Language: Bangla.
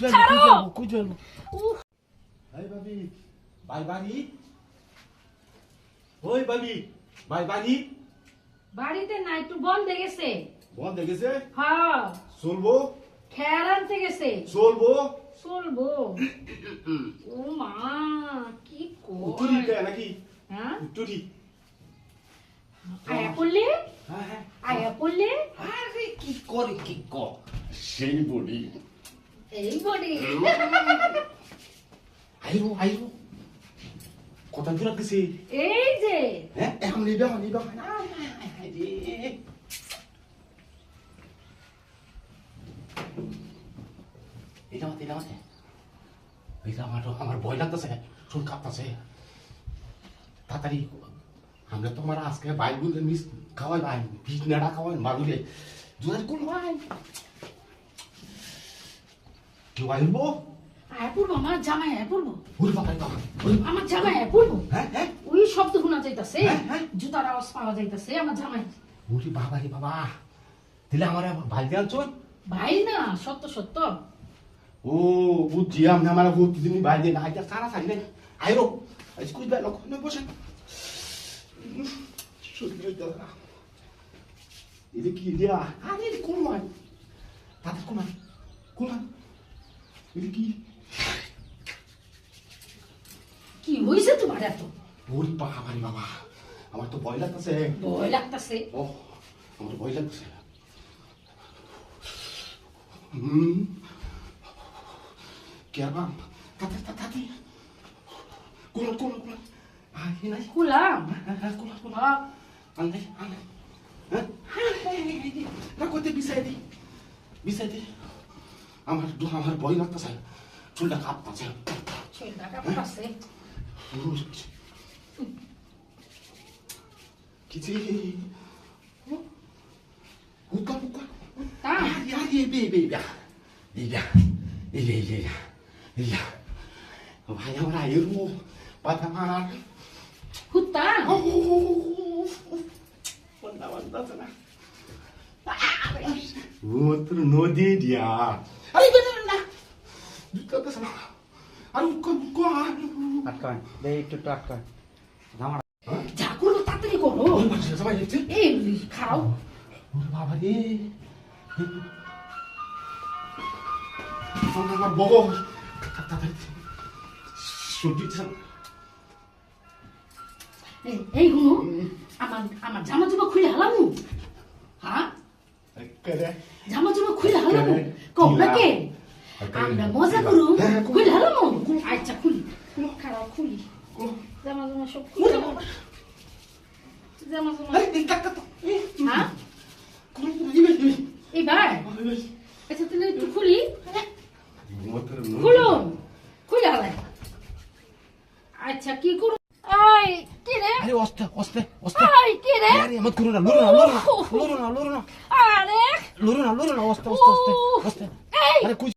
কই যাবো এই বাবি বাই বাড়ি ওই বাবি বাই বাড়ি বাড়িতে না একটু বন্ধ গেছে। বন্ধ গেছে হ্যাঁ চলবো খেয়াল আনতে গেছে। চলবো চলবো ও মা কি উটুরি কর কে নাকি হ্যাঁ উটুরি আয়া পড়লে হ্যাঁ হ্যাঁ আয়া পড়লে আরে কি করে কি কর সেই বডি এই বডি আইরো আইরো কত দূর গেছে এই যে হ্যাঁ এখন নিবে না রে এটা আমার ভয় লাগতেছে শুন কাঁপতেছে তাড়াতাড়ি আমরা তোমার আজকে বাইক বুঝে মিস খাওয়াই ভাই বিষ নেড়া খাওয়াই মাগুরে দুধার কোন ভাই কেউ আইবো আয়া পড়বো আমার জামাই আয়া পড়বো ওরে বাবা বাবা আমার জামাই আয়া পড়বো হ্যাঁ হ্যাঁ ওই শব্দ শোনা যাইতাছে হ্যাঁ, হ্যাঁ। জুতার আওয়াজ পাওয়া যাইতাছে আমার জামাই ওরে বাবা রে বাবা দিলে আমার ভাই দিয়ে আনছো ভাই না সত্য সত্য ও বুঝছি আমি আমার বহুত দিন ভাই দিয়ে না আইতা সারা সারি নাই আইরো আজ কুই বেলা কোনে বসে সত্যি দাদা এটা কি দিয়া আরে কোন মান তাতে কোন মান এটা কি কি হইছে তোমার এত ওরে বাবা রে বাবা আমার তো ভয় লাগতেছে ভয় লাগতাছে ও আমার ভয় লাগতেছে কেমন তাতে কোন আই নাই খুলাম কোন আনলে হ্যাঁ না করতে বিষয় দি আমার ভয় লাগতেছে চুলটা কাঁপতেছে ছেলেটা কাঁপতাছে কিছু হুকা তা ভাই আমার আয়ের পাতা মার হুত্তা নদী দিয়া আরে না আরে আটকান দে একটু আটকান যা করো তাড়াতাড়ি করো সবাই দেখছে এই খাও বাবা রে আমার বগো এই হুনো আমার জামা জমা খুলে হালামু হ্যাঁ জামা জমা খুলে হালামু কম নাকি আমরা মজা করু খুলে হালামু আচ্ছা খুলি খারাপ খুলি জামা জমা সব খুলে জামা জমা হ্যাঁ এইবার আচ্ছা তাহলে একটু খুলি খুলুন খুলে হালাই আচ্ছা কি করু এই কি রে আরে অস্তে এই কি রে আরে আমার করো না লড়ো না আরে অস্তে এই আরে